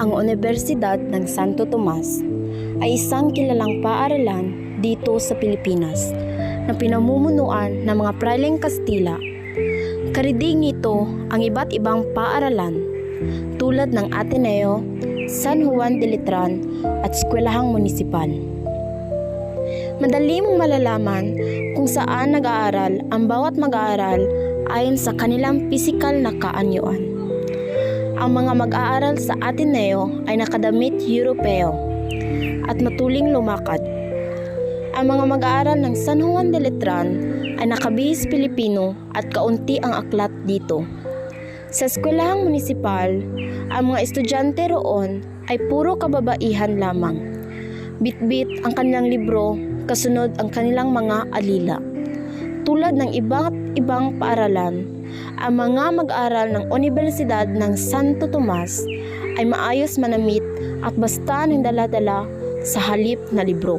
Ang Universidad ng Santo Tomas ay isang kilalang paaralan dito sa Pilipinas na pinamumunuan ng mga Praileng Kastila. Karidig nito ang iba't ibang paaralan tulad ng Ateneo, San Juan de Letran at eskwelahang munisipal. Madali mong malalaman kung saan nag-aaral ang bawat mag-aaral ayon sa kanilang pisikal na kaanyuan. Ang mga mag-aaral sa Ateneo ay nakadamit Europeo at matuling lumakad. Ang mga mag-aaral ng San Juan de Letran ay nakabihis Pilipino at kaunti ang aklat dito. Sa eskwelahang munisipal, ang mga estudyante roon ay puro kababaihan lamang. Bitbit ang kanilang libro, kasunod ang kanilang mga alila. Tulad ng ibang paaralan, ang mga mag-aaral ng Universidad ng Santo Tomas ay maayos manamit at basta ng dala-dala sa halip na libro.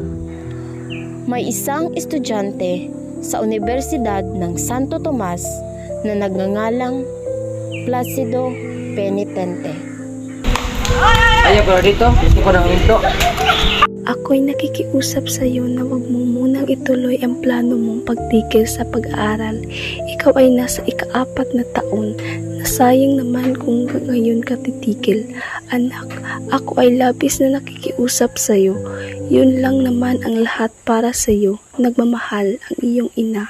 May isang estudyante sa Universidad ng Santo Tomas na nagngangalang Placido Penitente. Ayaw ko dito, gusto ko ng hinto. Ako'y nakikiusap sa iyo na wag mo munang ituloy ang plano mong pagtigil sa pag-aaral. Ikaw ay nasa ika-4 na taon. Nasayang naman kung ngayon ka titigil. Anak, ako ay labis na nakikiusap sa iyo. Yun lang naman ang lahat para sa iyo. Nagmamahal ang iyong ina.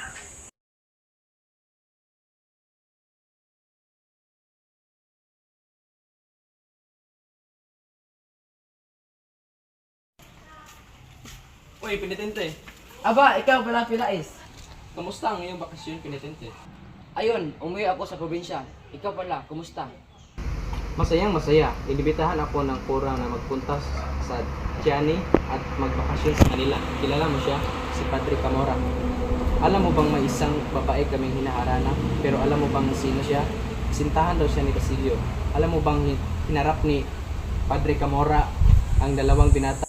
Uy, Penitente. Aba, ikaw pala Pilais. Kamusta ang iyong bakasyon, Penitente? Ayun, umuwi ako sa probinsya. Ikaw pala, kumusta? Masayang masaya. Inibitahan ako ng kura na magpunta sa Tiani at magbakasyon sa kanila. Kilala mo siya? Si Padre Camora. Alam mo bang may isang babae kaming hinaharana? Pero alam mo bang sino siya? Sintahan daw siya ni Basilio. Alam mo bang hinarap ni Padre Camora ang dalawang binata?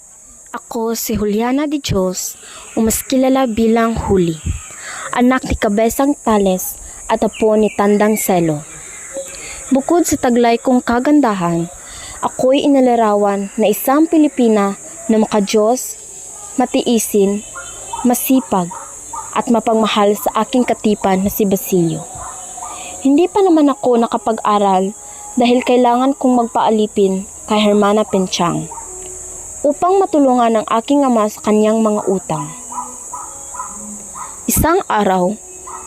Ako si Juliana de Dios, o mas kilala bilang Huli, anak ni Kabesang Tales at apo ni Tandang Selo. Bukod sa taglay kong kagandahan, ako'y inalarawan na isang Pilipina na makadiyos, matiisin, masipag, at mapagmahal sa aking katipan na si Basilio. Hindi pa naman ako nakapag-aral dahil kailangan kong magpaalipin kay Hermana Penchang upang matulungan ang aking ama sa kanyang mga utang. Isang araw,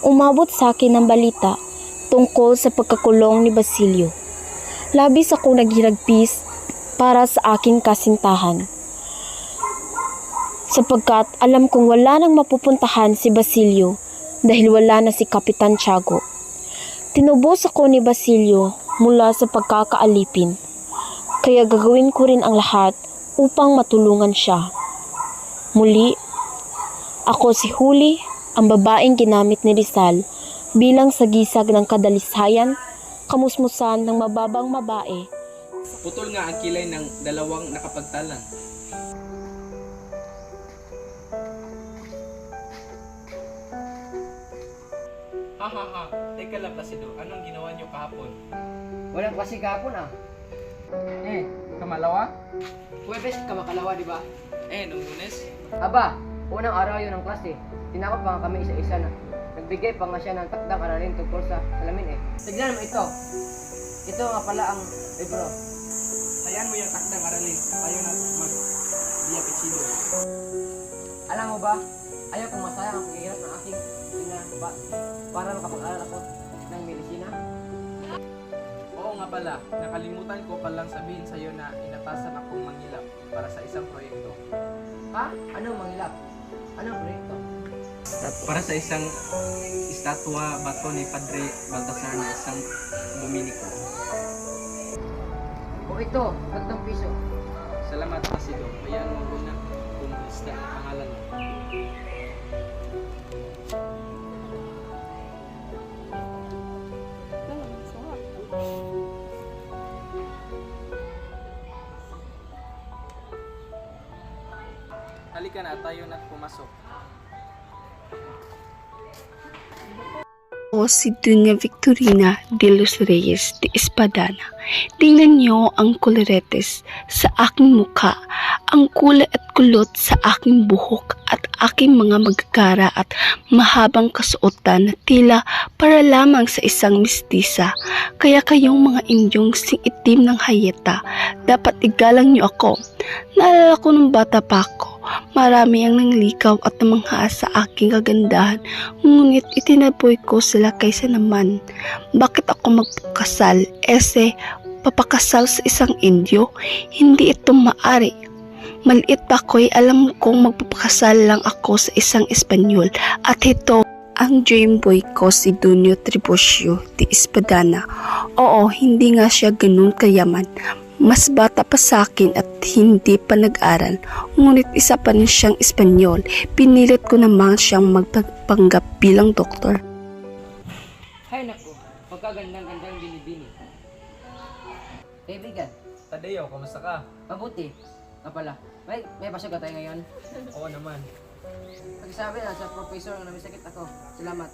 umabot sa akin ang balita tungkol sa pagkakulong ni Basilio. Labis akong naghiragpis para sa aking kasintahan, sapagkat alam kong wala nang mapupuntahan si Basilio dahil wala na si Kapitan Tiago. Tinubos ako ni Basilio mula sa pagkakaalipin, kaya gagawin ko rin ang lahat upang matulungan siya. Muli, ako si Huli, ang babaeng ginamit ni Rizal bilang sagisag ng kadalisayan, kamusmusan ng mababang babae. Putol nga ang kilay ng dalawang nakapagtalan. Ha. Teka lang, Placido. Anong ginawa niyo kahapon? Walang kasi kahapon ah. Kamalawa? Huwebes ka makalawa, di ba? Nung Lunes? Aba, unang araw yun ng klase. Tinakot pa nga kami isa-isa na. Nagbigay pa nga siya ng takdang aralin tungkol sa salamin eh. Tignan mo ito. Ito nga pala ang libro. Hayaan mo yung takdang aralin. Ayaw na mag-diapetido. Alam mo ba, ayaw kong masayang ang paghihirap ng aking ina ba, para makapag-aral ako ng medisina. Oo nga pala, nakalimutan ko palang sabihin sa'yo na inatasan akong mangilap para sa isang proyekto. Ha? Anong mangilap? Anong proyekto? Para sa isang estatwa bato ni Padre Baltasar na isang Dominiko. O ito, 3 piso. Salamat, Placido. Hayaan mo muna kung isda ang pangalan mo. Halika na, tayo na pumasok. O si Dunya Victorina de los Reyes de Espadana. Tingnan niyo ang koloretes sa aking mukha, ang kulay at kulot sa aking buhok at aking mga magagara at mahabang kasuotan na tila para lamang sa isang mistisa. Kaya kayong mga Indyong sing-itim ng hayeta, dapat igalang niyo ako. Naalala ko nung bata pa ako, marami ang nanglikaw at namangha sa aking kagandahan, ngunit itinaboy ko sila kaysa naman. Bakit ako magpakasal? Papakasal sa isang Indyo? Hindi ito maari. Maliit pa ako'y alam kong magpapakasal lang ako sa isang Espanyol at ito ang dream boy ko si Dunyo Tribucio de Espadana. Oo, hindi nga siya ganun kayaman. Mas bata pa sa akin at hindi pa nag-aral. Ngunit isa pa rin siyang Espanyol. Pinilit ko naman siyang magpapanggap bilang doktor. Hay naku, pagkagandang-gandang binibini. Kaibigan, Tadeo, kamusta ka? mabuti. Nga pala, may pasok ka tayo ngayon. Oo naman. Pagsabi na sa professor na may sakit ako. Salamat.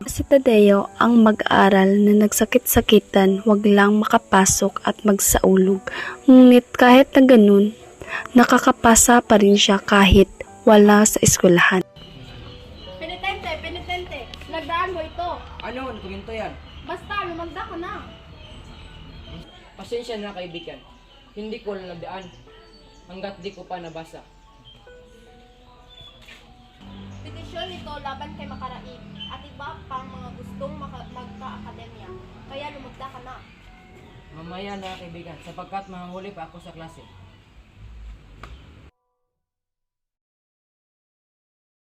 Si Tadeo ang mag-aaral na nagsakit-sakitan, wag lang makapasok at magsaulog. Ngunit kahit na ganun, nakakapasa pa rin siya kahit wala sa eskwelahan. Penitente, nagdaan mo ito. Ano? Dokumento yan? Basta, lumagda ka na. Pasensya na kaibigan. Hindi ko lang nagdaan hanggat di ko pa nabasa. Petisyon nito laban kay Makaraig at iba pang mga gustong magka-akademya. Kaya lumagda ka na. Mamaya na kaibigan, sapagkat mahuli pa ako sa klase.